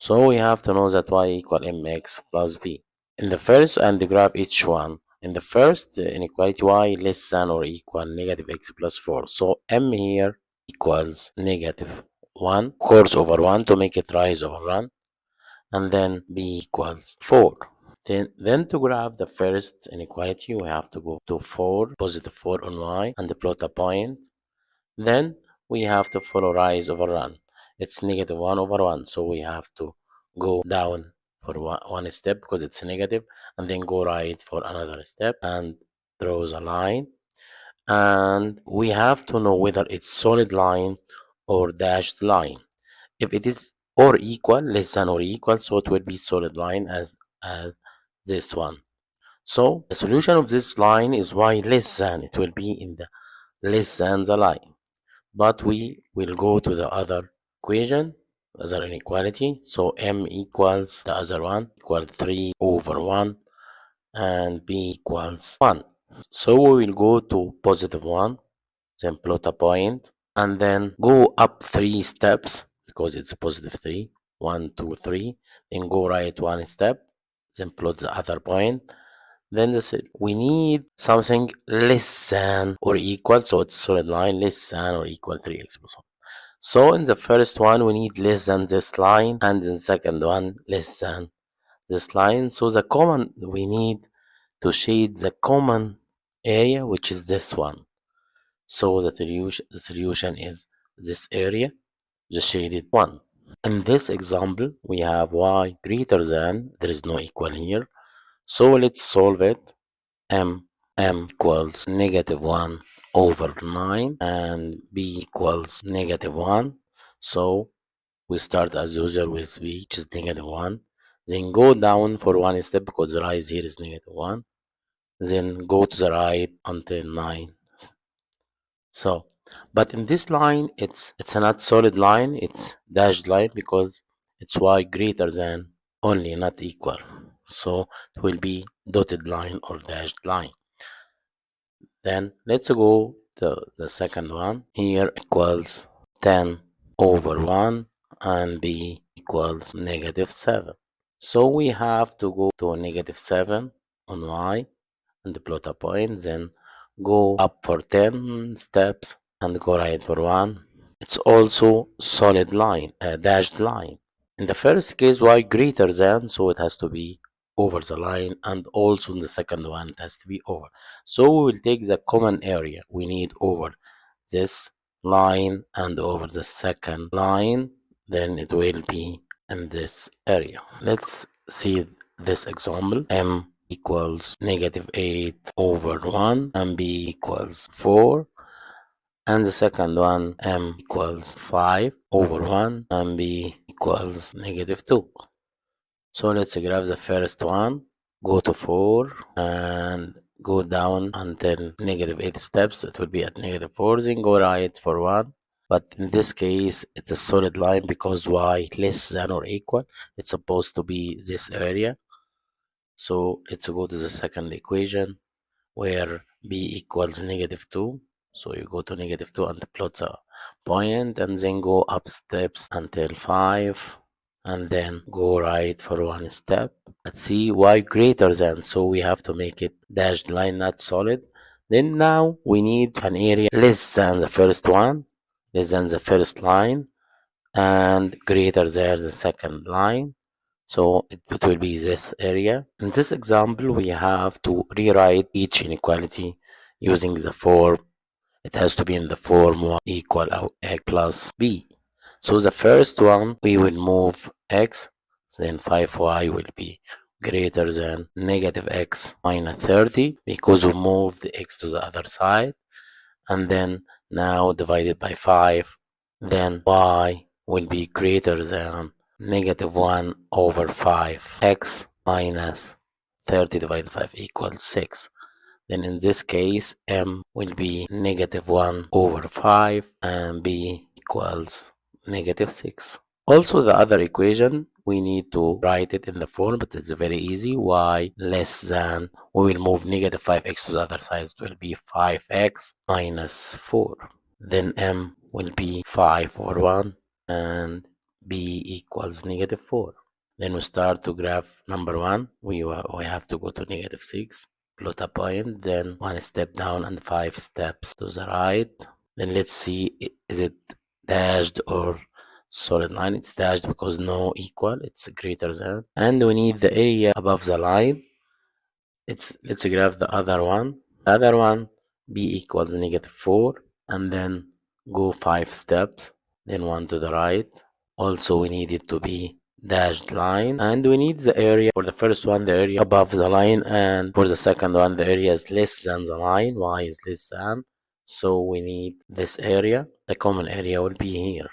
So we have to know that y equal mx plus b. In the first, and graph each one. In the first inequality, y less than or equal negative x plus 4. So m here equals negative 1, course over 1 to make it rise over 1. And then b equals 4. Then to graph the first inequality, we have to go to 4, positive 4 on y, and plot a point. Then we have to follow rise over run. It's negative 1 over 1, so we have to go down for one step because it's negative, and then go right for another step and draws a line. And we have to know whether it's solid line or dashed line. If it is or equal, less than or equal, so it will be solid line as this one. So the solution of this line is y less than. It will be in the less than the line. But we will go to the other equation, other inequality. So m equals the other one, equal 3 over 1, and b equals 1. So we will go to positive 1, then plot a point, and then go up 3 steps because it's positive 3. 1, 2, 3. Then go right 1 step, then plot the other point. Then we need something less than or equal, so it's solid line, less than or equal 3x plus 1. So in the first one, we need less than this line, and in the second one, less than this line. So the common, we need to shade the common area, which is this one. So the solution is this area, the shaded one. In this example, we have y greater than, there is no equal here. So let's solve it. m equals negative 1 over 9 and b equals negative 1. So we start as usual with b, which is negative 1. Then go down for one step because the rise here is negative 1. Then go to the right until 9. So, but in this line, it's not solid line, it's dashed line because it's y greater than only, not equal. So it will be dotted line or dashed line. Then let's go to the second one. Here equals 10 over 1 and b equals negative 7. So we have to go to negative 7 on y and plot a point, then go up for 10 steps and go right for 1. It's also solid line, a dashed line. In the first case, y greater than, so it has to be over the line, and also in the second one it has to be over. So we will take the common area we need over this line and over the second line, then it will be in this area. Let's see this example. M equals negative 8 over 1 and b equals 4, and the second one m equals 5 over 1 and b equals negative 2. So let's graph the first one, go to 4 and go down until negative 8 steps. It will be at negative 4, then go right for 1. But in this case, it's a solid line because y less than or equal. It's supposed to be this area. So let's go to the second equation where b equals negative 2. So you go to negative 2 and plot a point, and then go up steps until 5. And then go right for one step. Let's see y greater than, so we have to make it dashed line, not solid. Then now we need an area less than the first one, less than the first line, and greater than the second line. So it will be this area. In this example, we have to rewrite each inequality using the form. It has to be in the form y equal x plus b. So the first one, we will move x, then 5y will be greater than negative x minus 30 because we moved the x to the other side. And then now divided by 5, then y will be greater than negative 1 over 5. X minus 30 divided by 5 equals 6. Then in this case, m will be negative 1 over 5 and b equals negative 6. Also, the other equation, we need to write it in the form, but it's very easy. Y less than, we will move negative 5x to the other side. It will be 5x minus 4. Then m will be 5 over 1 and b equals -4. Then we start to graph number 1. We have to go to -6, plot a point, then 1 step down and 5 steps to the right. Then let's see, is it dashed or solid line? It's dashed because no equal, it's greater than. And we need the area above the line. Let's graph the other one. The other one, b equals -4, and then go 5 steps, then 1 to the right. Also, we need it to be dashed line, and we need the area for the first one, the area above the line, and for the second one, the area is less than the line. Y is less than, so we need this area. The common area will be here.